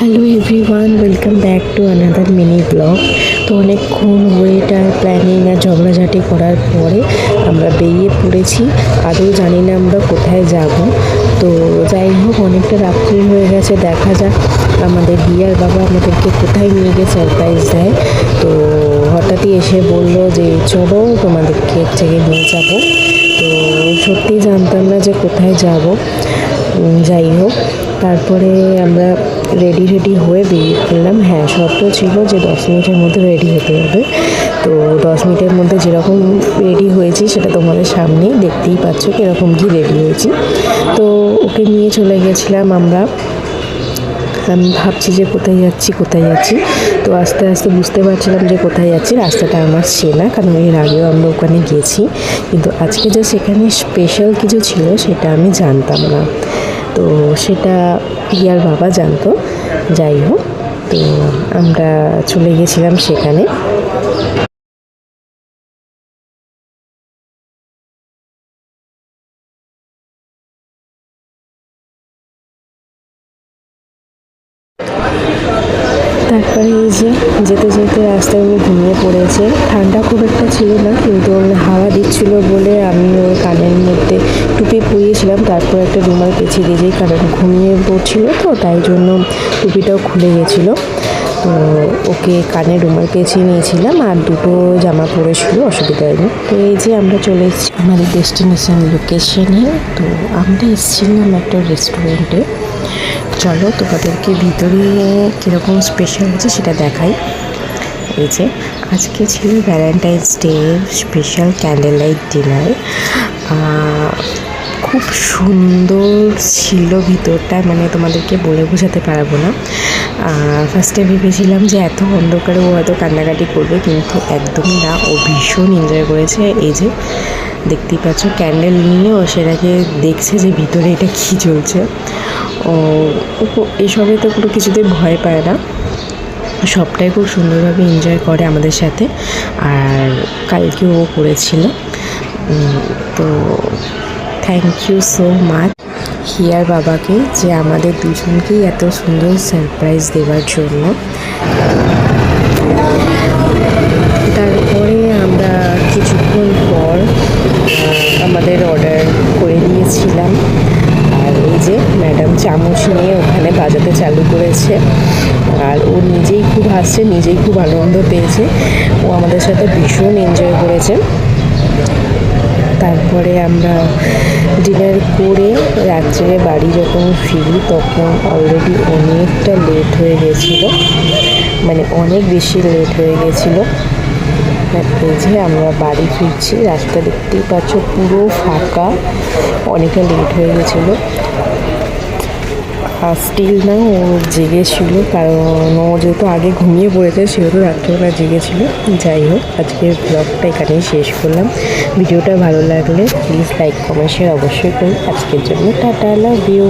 Hello everyone, welcome back to another mini blog. তো অনেকক্ষণ wait are planning আর ঝগড়াঝাটি করার পরে আমরা বেরিয়ে পড়েছি। আদৌ জানি না আমরা কোথায় যাব। তো যাই হোক, অনেকটা রাত্রি হয়ে গেছে, দেখা যাক আমাদের বিয়ার বাবা আমাদেরকে কোথায় নিয়ে গিয়ে সারপ্রাইজ দেয়। তো হঠাৎই এসে বললো যে চলো তোমাদেরকে এক জায়গায় নিয়ে যাব। তো সত্যিই জানতাম না যে কোথায় যাব। যাই হোক, তারপরে আমরা রেডি হয়ে বেরিয়ে পড়লাম। হ্যাঁ, শর্ত ছিল যে 10 মিনিটের মধ্যে রেডি হতে হবে। তো 10 মিনিটের মধ্যে যেরকম রেডি হয়েছি সেটা তোমাদের সামনেই দেখতেই পাচ্ছ কীরকম কী রেডি হয়েছি। তো ওকে নিয়ে চলে গেছিলাম আমরা। আমি ভাবছি যে কোথায় যাচ্ছি। তো আস্তে আস্তে বুঝতে পারছিলাম যে কোথায় যাচ্ছি। রাস্তাটা আমার চেনা, কারণ এর আগেও আমরা ওখানে গেছি, কিন্তু আজকে যে সেখানে স্পেশাল কিছু ছিল সেটা আমি জানতাম না। তো সেটা ইয়ার বাবা জানতো। যাই হোক, তো আমরা চলে গেছিলাম সেখানে। তারপরে এই যে যেতে যেতে রাস্তায় উনি ঘুমিয়ে পড়েছে। ঠান্ডা খুব একটা ছিল না, কিন্তু হাওয়া দিচ্ছিল বলে আমি ওর কানের মধ্যে টুপি পরিয়েছিলাম, তারপর একটা রুমাল পেঁচিয়ে দিয়েছি, কারণ ঘুমিয়ে পড়ছিল তো তাই জন্য টুপিটাও খুলে গেছিলো। তো ওকে কানে রুমাল পেঁচিয়ে নিয়েছিলাম, আর দুটো জামা পরেছিল, অসুবিধা হয়নি। তো এই যে আমরা চলে এসেছি আমাদের ডেস্টিনেশন লোকেশনে। তো আমরা এসেছিলাম একটা রেস্টুরেন্টে। চলো তোমাদেরকে ভিতরে কীরকম স্পেশাল হচ্ছে সেটা দেখাই। এই যে আজকে ছিল Valentine's day special candle light dinner. খুব সুন্দর ছিল ভিতরটা, মানে তোমাদেরকে বলে বোঝাতে পারবো না। ফার্স্টে ভেবেছিলাম যে এত অন্ধকারে ও হয়তো কান্নাকাটি করবে, কিন্তু একদমই না, ও ভীষণ এনজয় করেছে। এই যে দেখতেই পাচ্ছ ক্যান্ডেল নিয়ে ও সেটাকে দেখছে যে ভিতরে এটা কী চলছে। ও এসবে তো কোনো কিছুতেই ভয় পায় না, সবটাই খুব সুন্দরভাবে এনজয় করে আমাদের সাথে। আর কালকেও ও করেছিল। তো thank you so much here বাবাকে, যে আমাদের দুজনকেই এত সুন্দর সারপ্রাইজ দেওয়ার জন্য। তারপরে আমরা কিছুক্ষণ পর আমাদের অর্ডার করে দিয়েছিলাম। আর এই যে ম্যাডাম চামচ নিয়ে ওখানে বাজাতে চালু করেছে, আর ও নিজেই খুব হাসছে, নিজেই খুব আনন্দ পেয়েছে। ও আমাদের সাথে ভীষণ এনজয় করেছে। তারপরে আমরা ডিনার করে রাত্রে বাড়ি যখন ফিরি তখন অলরেডি অনেকটা লেট হয়ে গেছিলো, মানে অনেক বেশি লেট হয়ে গেছিলো। এই যে আমরা বাড়ি ফিরছি, রাস্তা দেখতেই পাচ্ছ পুরো ফাঁকা, অনেকটা লেট হয়ে গেছিলো। স্টিল না, ও জেগেছিল, কারণ ও যেহেতু আগে ঘুমিয়ে পড়েছে সেহেতু রাত্রেবেলা জেগেছিল। যাই হোক, আজকের ব্লগটা এখানেই শেষ করলাম। ভিডিওটা ভালো লাগলে প্লিজ লাইক কমেন্ট শেয়ার অবশ্যই করুন। আজকের জন্য টাটা, লাভ ইউ।